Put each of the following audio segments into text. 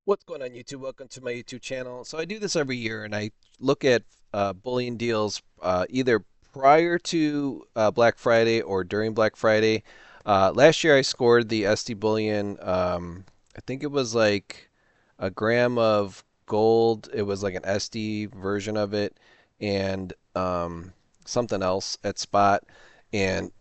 What's going on, YouTube? Welcome to my YouTube channel. So I do this every year, and I look at bullion deals either prior to Black Friday or during Black Friday. Last year I scored the SD Bullion. I think it was like a gram of gold. It was like an SD version of it, and something else at spot. And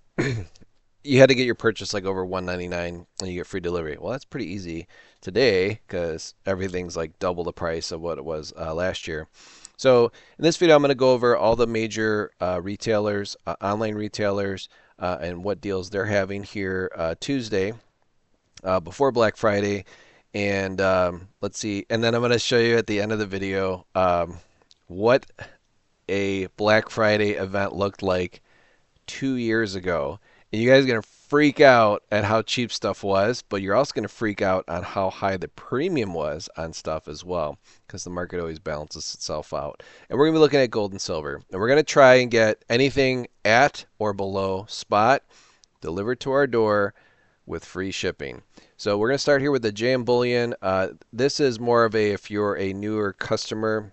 you had to get your purchase like over 199 and you get free delivery. Well, that's pretty easy today because everything's like double the price of what it was last year. So in this video, I'm going to go over all the major retailers, online retailers, and what deals they're having here Tuesday before Black Friday. And let's see. And then I'm going to show you at the end of the video what a Black Friday event looked like 2 years ago. And you guys are going to freak out at how cheap stuff was, but you're also going to freak out on how high the premium was on stuff as well, because the market always balances itself out. And we're going to be looking at gold and silver. And we're going to try and get anything at or below spot delivered to our door with free shipping. So we're going to start here with the JM Bullion. This is more of a, if you're a newer customer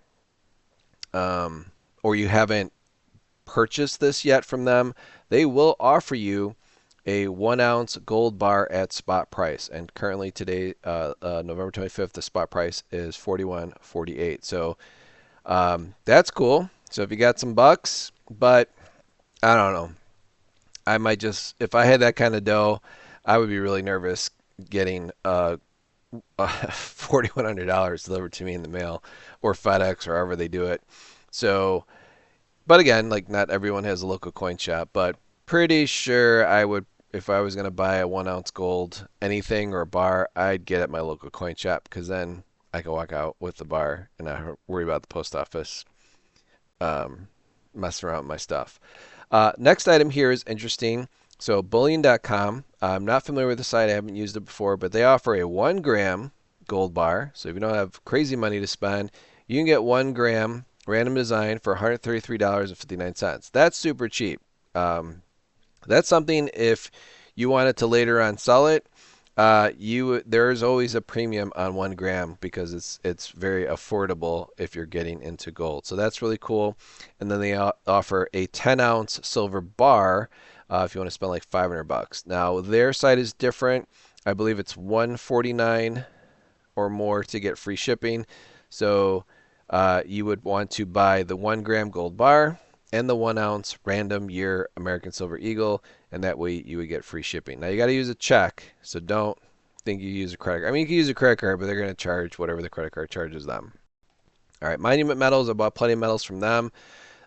or you haven't purchased this yet from them, they will offer you a 1 ounce gold bar at spot price. And currently today, November 25th, the spot price is 41.48. So that's cool. So if you got some bucks, but I don't know. I might just, if I had that kind of dough, I would be really nervous getting $4,100 delivered to me in the mail or FedEx or however they do it. So but again, like not everyone has a local coin shop, but pretty sure I would, if I was going to buy a 1 ounce gold anything or a bar, I'd get at my local coin shop because then I can walk out with the bar and not worry about the post office um, messing around with my stuff. Next item here is interesting. So Bullion.com. I'm not familiar with the site. I haven't used it before, but they offer a 1 gram gold bar. So if you don't have crazy money to spend, you can get 1 gram random design for $133.59. That's super cheap. That's something if you wanted to later on sell it, there's always a premium on 1 gram because it's very affordable if you're getting into gold. So that's really cool. And then they offer a 10 ounce silver bar if you want to spend like 500 bucks. Now their site is different. I believe it's 149 or more to get free shipping. So you would want to buy the 1 gram gold bar and the 1 ounce random year American Silver Eagle, and that way you would get free shipping. Now you got to use a check, so don't think you use a credit card. I mean, you can use a credit card, but they're going to charge whatever the credit card charges them. All right, Monument Metals, I bought plenty of metals from them.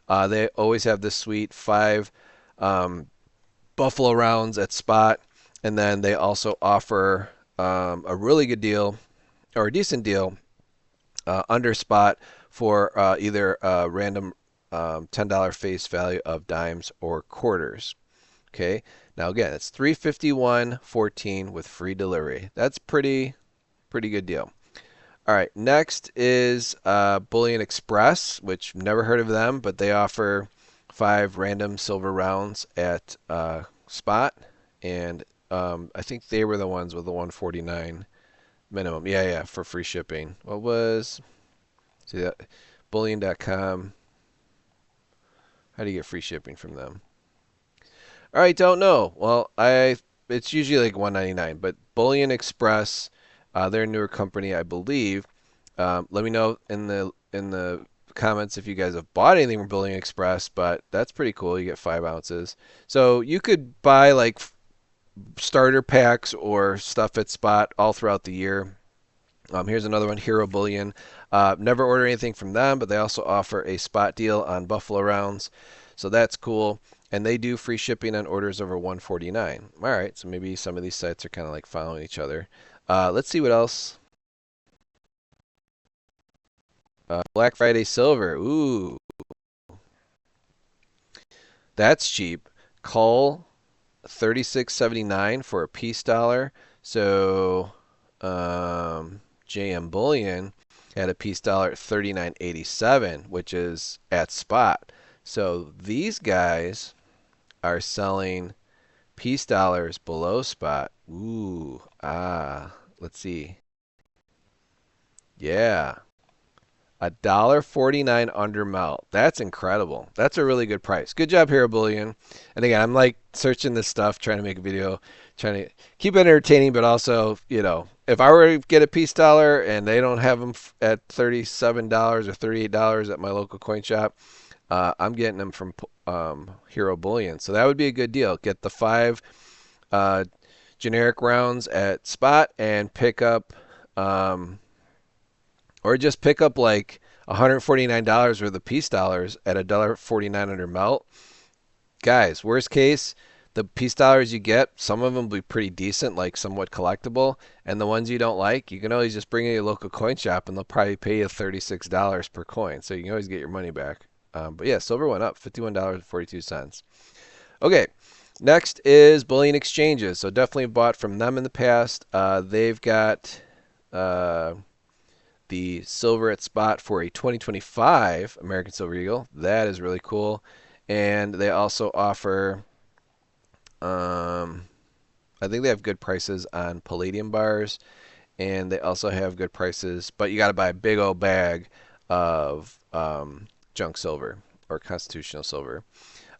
They always have this sweet 5 Buffalo rounds at spot, and then they also offer a really good deal or a decent deal under spot for either a random $10 face value of dimes or quarters. Okay. Now again, it's 351.14 with free delivery. That's pretty good deal. All right. Next is Bullion Express, which never heard of them, but they offer 5 random silver rounds at spot, and I think they were the ones with the 149 minimum. Yeah, for free shipping. What was see that Bullion.com? How do you get free shipping from them? All right, don't know. Well, it's usually like 199, but Bullion Express, they're a newer company, I believe. Let me know in the comments if you guys have bought anything from Bullion Express, but that's pretty cool. You get 5 ounces, so you could buy like starter packs or stuff at spot all throughout the year. Here's another one, Hero Bullion. Never order anything from them, but they also offer a spot deal on Buffalo rounds, so that's cool. And they do free shipping on orders over 149. All right, so maybe some of these sites are kind of like following each other. Let's see what else. Black Friday Silver. Ooh, that's cheap. Call 36.79 for a peace dollar. So JM Bullion had a peace dollar at 39.87, which is at spot. So these guys are selling peace dollars below spot. Ooh, let's see. Yeah. $1.49 under melt. That's incredible. That's a really good price. Good job, Hero Bullion. And again, I'm like searching this stuff, trying to make a video, trying to keep it entertaining, but also, if I were to get a peace dollar and they don't have them at $37 or $38 at my local coin shop, I'm getting them from Hero Bullion. So that would be a good deal. Get the five uh, generic rounds at spot and pick up. Or just pick up like $149 worth of peace dollars at $1.49 under melt. Guys, worst case, the peace dollars you get, some of them will be pretty decent, like somewhat collectible. And the ones you don't like, you can always just bring in your local coin shop and they'll probably pay you $36 per coin. So you can always get your money back. But yeah, silver went up $51.42. Okay, next is bullion exchanges. So definitely bought from them in the past. They've got uh, the silver at spot for a 2025 American Silver Eagle. That is really cool. And they also offer, I think they have good prices on palladium bars, and they also have good prices, but you got to buy a big old bag of junk silver or constitutional silver.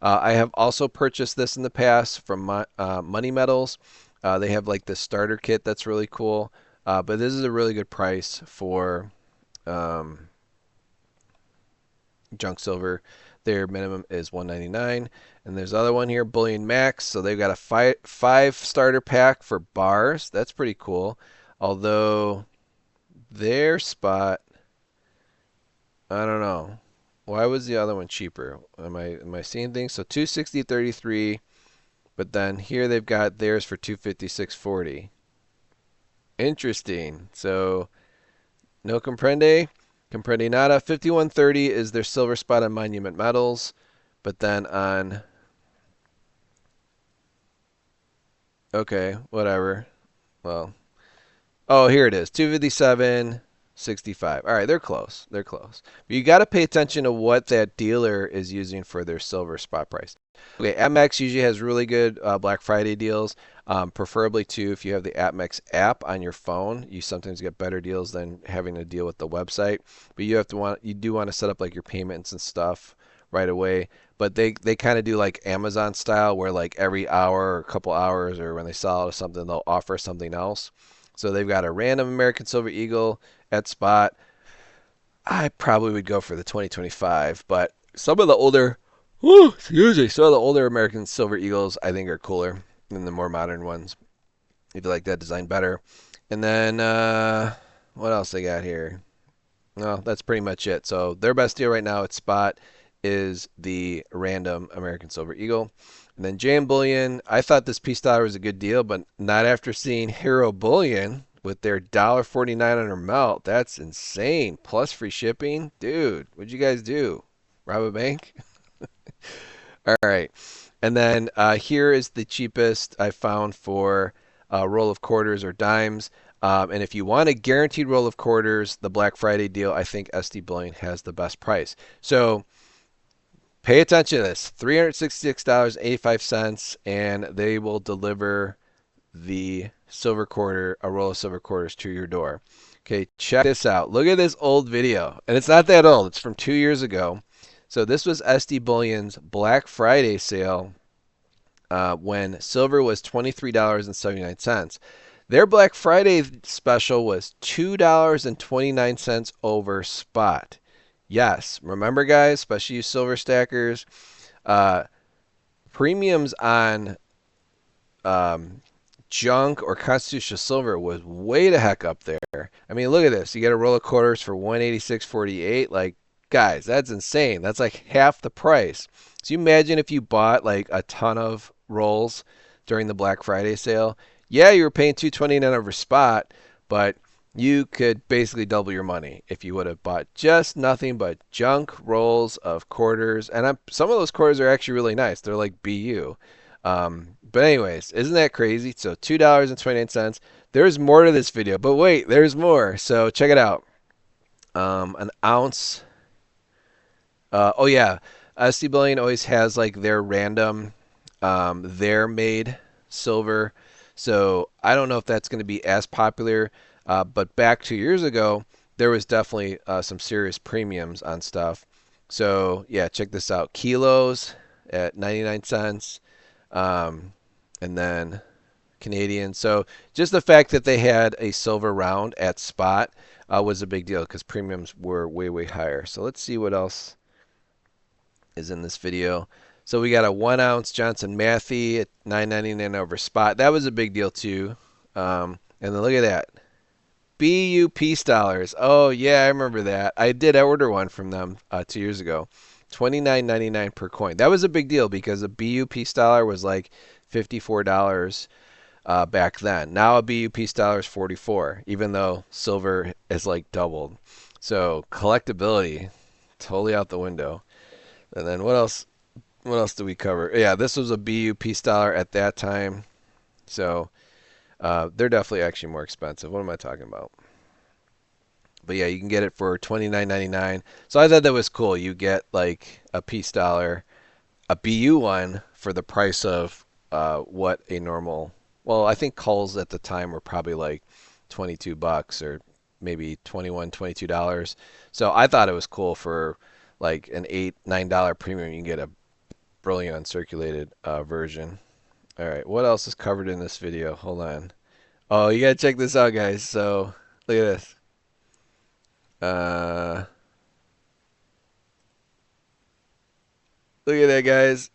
I have also purchased this in the past from Money Metals. They have like this starter kit that's really cool, but this is a really good price for um, junk silver. Their minimum is 199, and there's other one here, Bullion Max. So they've got a five starter pack for bars. That's pretty cool. Although their spot, I don't know. Why was the other one cheaper? Am I seeing things? So 260.33, but then here they've got theirs for 256.40. Interesting. So no comprende. Comprende nada. 5130 is their silver spot on Monument Metals. But then on. Okay, whatever. Well. Oh, here it is. 257.65. All right, they're close. They're close. But you got to pay attention to what that dealer is using for their silver spot price. Okay, APMEX usually has really good Black Friday deals. Preferably too, if you have the APMEX app on your phone, you sometimes get better deals than having to deal with the website. But you do want to set up like your payments and stuff right away. But they kind of do like Amazon style, where like every hour or a couple hours, or when they sell out of something, they'll offer something else. So they've got a random American Silver Eagle at spot. I probably would go for the 2025, but some of the older, some of the older American Silver Eagles I think are cooler than the more modern ones. If you like that design better. And then what else they got here? Well, that's pretty much it. So their best deal right now at spot is the random American Silver Eagle. And then JM Bullion, I thought this peace dollar was a good deal, but not after seeing Hero Bullion with their $1.49 under melt. That's insane. Plus free shipping. Dude, what'd you guys do? Rob a bank? All right. And then here is the cheapest I found for a roll of quarters or dimes. And if you want a guaranteed roll of quarters, the Black Friday deal, I think SD Bullion has the best price. So pay attention to this. $366.85, and they will deliver the silver quarter, a roll of silver quarters to your door. Okay, check this out. Look at this old video. And it's not that old. It's from 2 years ago. So this was SD Bullion's Black Friday sale when silver was $23.79. Their Black Friday special was $2.29 over spot. Yes, remember guys, especially you silver stackers, uh, premiums on junk or constitutional silver was way the heck up there. I mean, look at this. You get a roll of quarters for 186.48. Like, guys, that's insane. That's like half the price. So you imagine if you bought like a ton of rolls during the Black Friday sale. Yeah, you were paying 229 over spot, but you could basically double your money if you would have bought just nothing but junk rolls of quarters. And some of those quarters are actually really nice. They're like BU. But anyways, isn't that crazy? So $2.29. There's more to this video, but wait, there's more. So check it out. An ounce. Oh yeah, SD Bullion always has like their random, their made silver. So I don't know if that's going to be as popular. But back 2 years ago, there was definitely some serious premiums on stuff. So yeah, check this out. Kilos at 99 cents, um, and then Canadian. So just the fact that they had a silver round at spot was a big deal because premiums were way, way higher. So let's see what else is in this video. So we got a 1 ounce Johnson Matthey at 9.99 over spot. That was a big deal too. And then look at that. BU Peace Dollars. Oh yeah, I remember that. I did order one from them 2 years ago. 29.99 per coin. That was a big deal because a BU Peace Dollar was like $54 back then. Now a BU Peace Dollar is 44, even though silver is like doubled. So collectability, totally out the window. And then what else? What else do we cover? Yeah, this was a BU Peace Dollar at that time. So they're definitely actually more expensive. What am I talking about? But yeah, you can get it for $29.99. So I thought that was cool. You get like a Peace Dollar, a BU one for the price of what a normal. Well, I think calls at the time were probably like $22 or maybe $21, $22. So I thought it was cool for like an $8, $9 premium. You can get a Bullion uncirculated version. All right, what else is covered in this video? Hold on. Oh, you gotta check this out, guys. So look at this. Uh, Look at that, guys.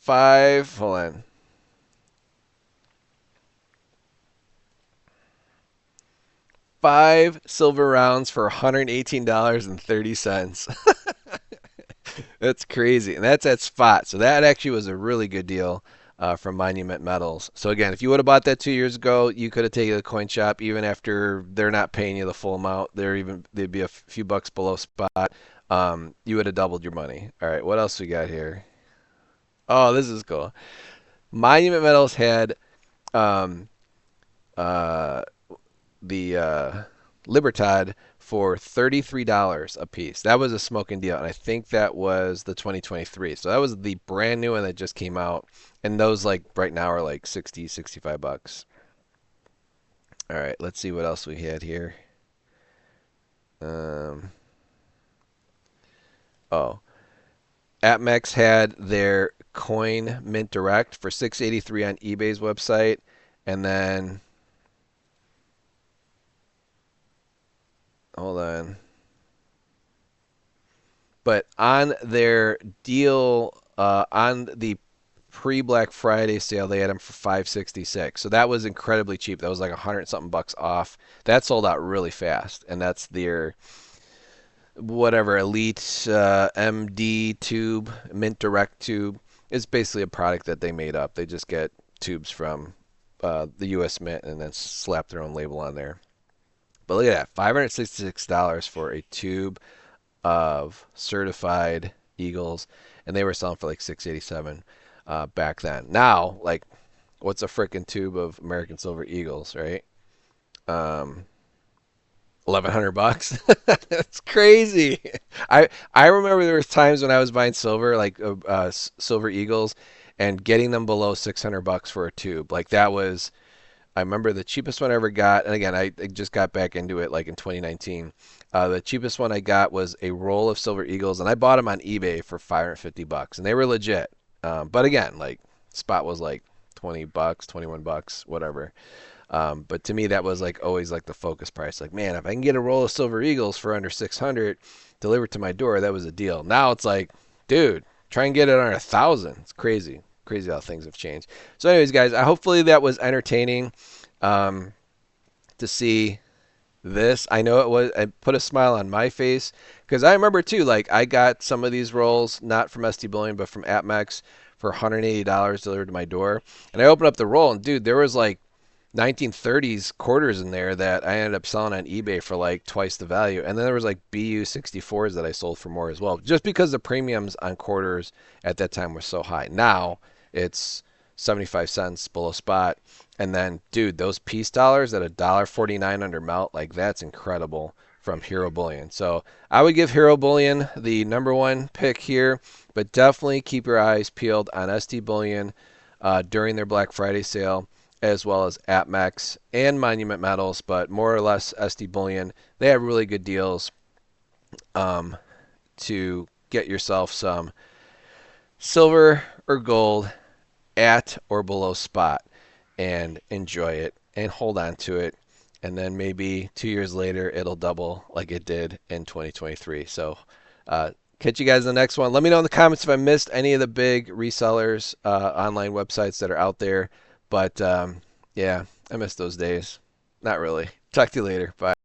Hold on. 5 silver rounds for $118.30. That's crazy. And that's at spot. So that actually was a really good deal from Monument Metals. So again, if you would have bought that 2 years ago, you could have taken the coin shop even after they're not paying you the full amount. They'd be a few bucks below spot. You would have doubled your money. All right, what else we got here? Oh, this is cool. Monument Metals had um, uh, the Libertad for $33 a piece. That was a smoking deal, and I think that was the 2023. So that was the brand new one that just came out, and those like right now are like 60, $65. All right, let's see what else we had here. Um, oh, APMEX had their coin mint direct for 683 on eBay's website, and then hold on. But on their deal, on the pre-Black Friday sale, they had them for 566. So that was incredibly cheap. That was like 100 something bucks off. That sold out really fast, and that's their whatever Elite MD tube, Mint Direct tube. It's basically a product that they made up. They just get tubes from the U.S. Mint and then slap their own label on there. But look at that, $566 for a tube of certified Eagles, and they were selling for like 687 back then. Now, like, what's a freaking tube of American Silver Eagles, right? 1,100 bucks. That's crazy. I remember there was times when I was buying silver, like Silver Eagles, and getting them below 600 bucks for a tube. Like that was I remember the cheapest one I ever got, and again, I just got back into it like in 2019. The cheapest one I got was a roll of Silver Eagles, and I bought them on eBay for 550 bucks, and they were legit. But again, like spot was like 20 bucks, 21 bucks, whatever. But to me, that was like always like the focus price. Like, man, if I can get a roll of Silver Eagles for under 600 delivered to my door, that was a deal. Now it's like, dude, try and get it under 1,000. It's crazy. Crazy how things have changed. So, anyways, guys, hopefully that was entertaining to see this. I know it was. I put a smile on my face because I remember too. Like I got some of these rolls not from SD Bullion but from APMEX for $180 delivered to my door, and I opened up the roll and dude, there was like 1930s quarters in there that I ended up selling on eBay for like twice the value. And then there was like BU 64s that I sold for more as well, just because the premiums on quarters at that time were so high. Now it's 75 cents below spot. And then, dude, those peace dollars at $1.49 under melt, like that's incredible from Hero Bullion. So I would give Hero Bullion the #1 pick here, but definitely keep your eyes peeled on SD Bullion during their Black Friday sale. as well as AppMex and Monument Metals, but more or less SD Bullion. They have really good deals um, to get yourself some silver or gold at or below spot and enjoy it and hold on to it. And then maybe 2 years later, it'll double like it did in 2023. So, catch you guys in the next one. Let me know in the comments if I missed any of the big resellers, online websites that are out there. But yeah, I miss those days. Not really. Talk to you later. Bye.